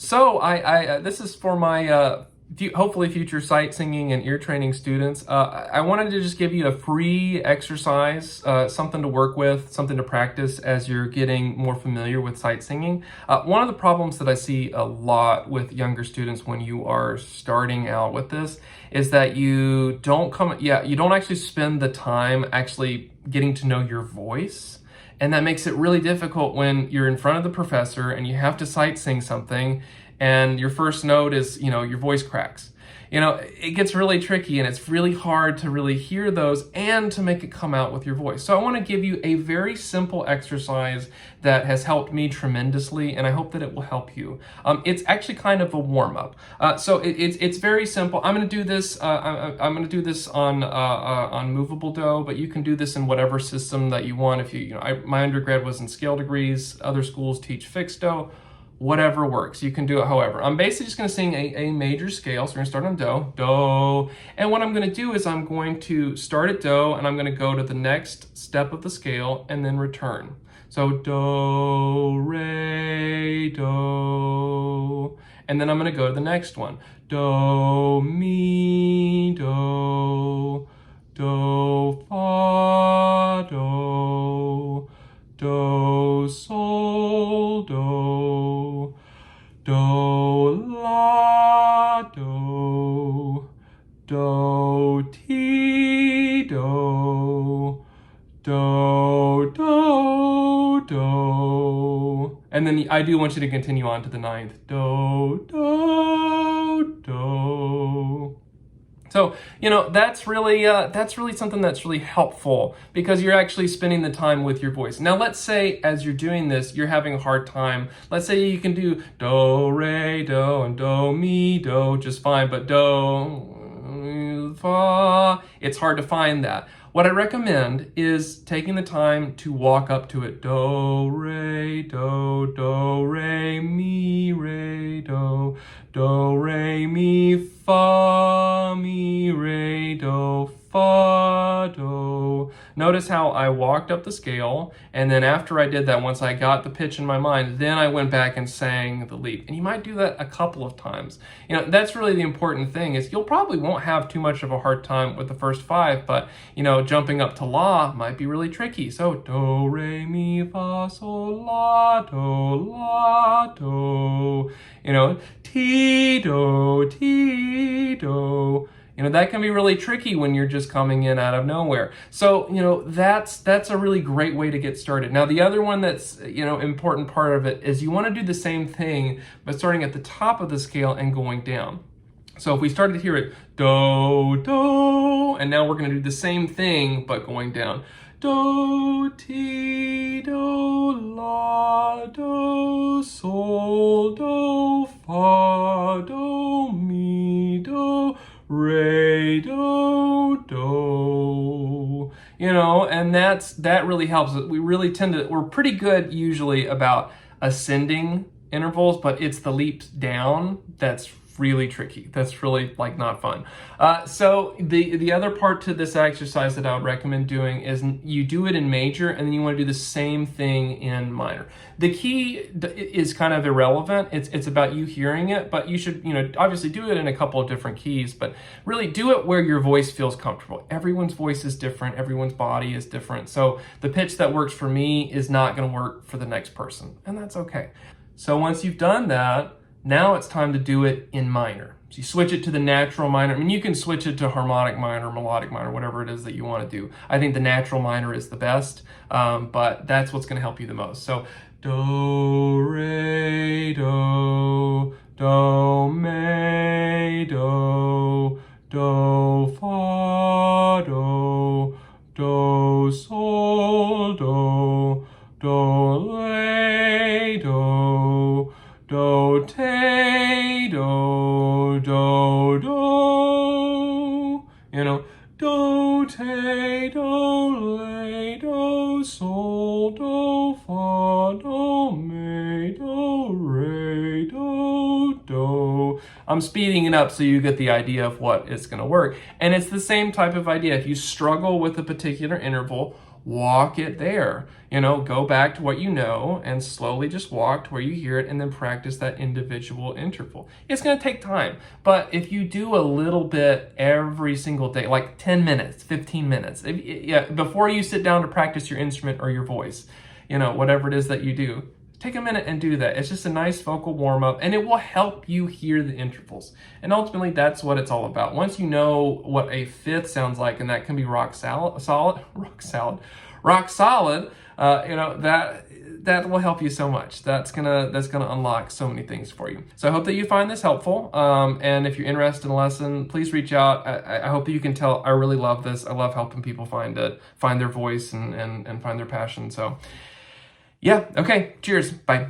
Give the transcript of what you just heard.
So this is for my hopefully future sight singing and ear training students. I wanted to just give you a free exercise, something to work with, something to practice as you're getting more familiar with sight singing. One of the problems that I see a lot with younger students when you are starting out with this is that you don't actually spend the time actually getting to know your voice. And that makes it really difficult when you're in front of the professor and you have to sight sing something and your first note is, your voice cracks. It gets really tricky and it's really hard to really hear those and to make it come out with your voice. So I want to give you a very simple exercise that has helped me tremendously, and I hope that it will help you. It's actually kind of a warm-up. So it's very simple. I'm going to do this. I'm going to do this on movable dough, but you can do this in whatever system that you want. My undergrad was in scale degrees. Other schools teach fixed dough. Whatever works, you can do it however. I'm basically just gonna sing a major scale, so we're gonna start on do, do, and what I'm gonna do is I'm going to start at do, and I'm gonna go to the next step of the scale, and then return. So do, re, do, and then I'm gonna go to the next one. Do, mi, do, do, fa, do, do, sol, do, do, la, do, do, ti, do, do, do, do. And then I do want you to continue on to the ninth. Do, do, do. So, that's really something that's really helpful because you're actually spending the time with your voice. Now, let's say as you're doing this, you're having a hard time. Let's say you can do do, re, do, and do, mi, do just fine, but do, fa, it's hard to find that. What I recommend is taking the time to walk up to it. Do, re, mi, re, do, re, mi, fa, mi, re, do, fa, do. Notice how I walked up the scale, and then after I did that, once I got the pitch in my mind, then I went back and sang the leap. And you might do that a couple of times. That's really the important thing is you'll probably won't have too much of a hard time with the first five, but, jumping up to la might be really tricky. So do, re, mi, fa, sol, la, do, ti, do, ti, do. That can be really tricky when you're just coming in out of nowhere. So, that's a really great way to get started. Now, the other one that's, important part of it is you want to do the same thing, but starting at the top of the scale and going down. So if we started to hear it, do, do, and now we're going to do the same thing, but going down. Do, ti, do, la, do, sol, do, fa, do, mi, do, re, do, do. And that really helps. We're pretty good usually about ascending intervals, but it's the leaps down that's really tricky. That's really not fun. So the other part to this exercise that I would recommend doing is you do it in major and then you want to do the same thing in minor. The key is kind of irrelevant. It's about you hearing it, but you should obviously do it in a couple of different keys, but really do it where your voice feels comfortable. Everyone's voice is different. Everyone's body is different. So the pitch that works for me is not going to work for the next person, and that's okay. So once you've done that, now it's time to do it in minor. So you switch it to the natural minor. You can switch it to harmonic minor, melodic minor, whatever it is that you want to do. I think the natural minor is the best, but that's what's going to help you the most. So do, re, do, me, do, fa, do, sol, do, re, do, te, do, do, te, do, le, do, sol, do, fa, do, me, do, re, do. I'm speeding it up so you get the idea of what is going to work. And it's the same type of idea. If you struggle with a particular interval, walk it there. You know, go back to what you know and slowly just walk to where you hear it, and then practice that individual interval. It's going to take time, but if you do a little bit every single day, like 10 minutes, 15 minutes, before you sit down to practice your instrument or your voice, you know, whatever it is that you do, take a minute and do that. It's just a nice vocal warm-up, and it will help you hear the intervals. And ultimately, that's what it's all about. Once you know what a fifth sounds like, and that can be rock solid, you know, that will help you so much. That's gonna unlock so many things for you. So I hope that you find this helpful. And if you're interested in a lesson, please reach out. I hope that you can tell I really love this. I love helping people find their voice and find their passion. So yeah, okay, cheers, bye.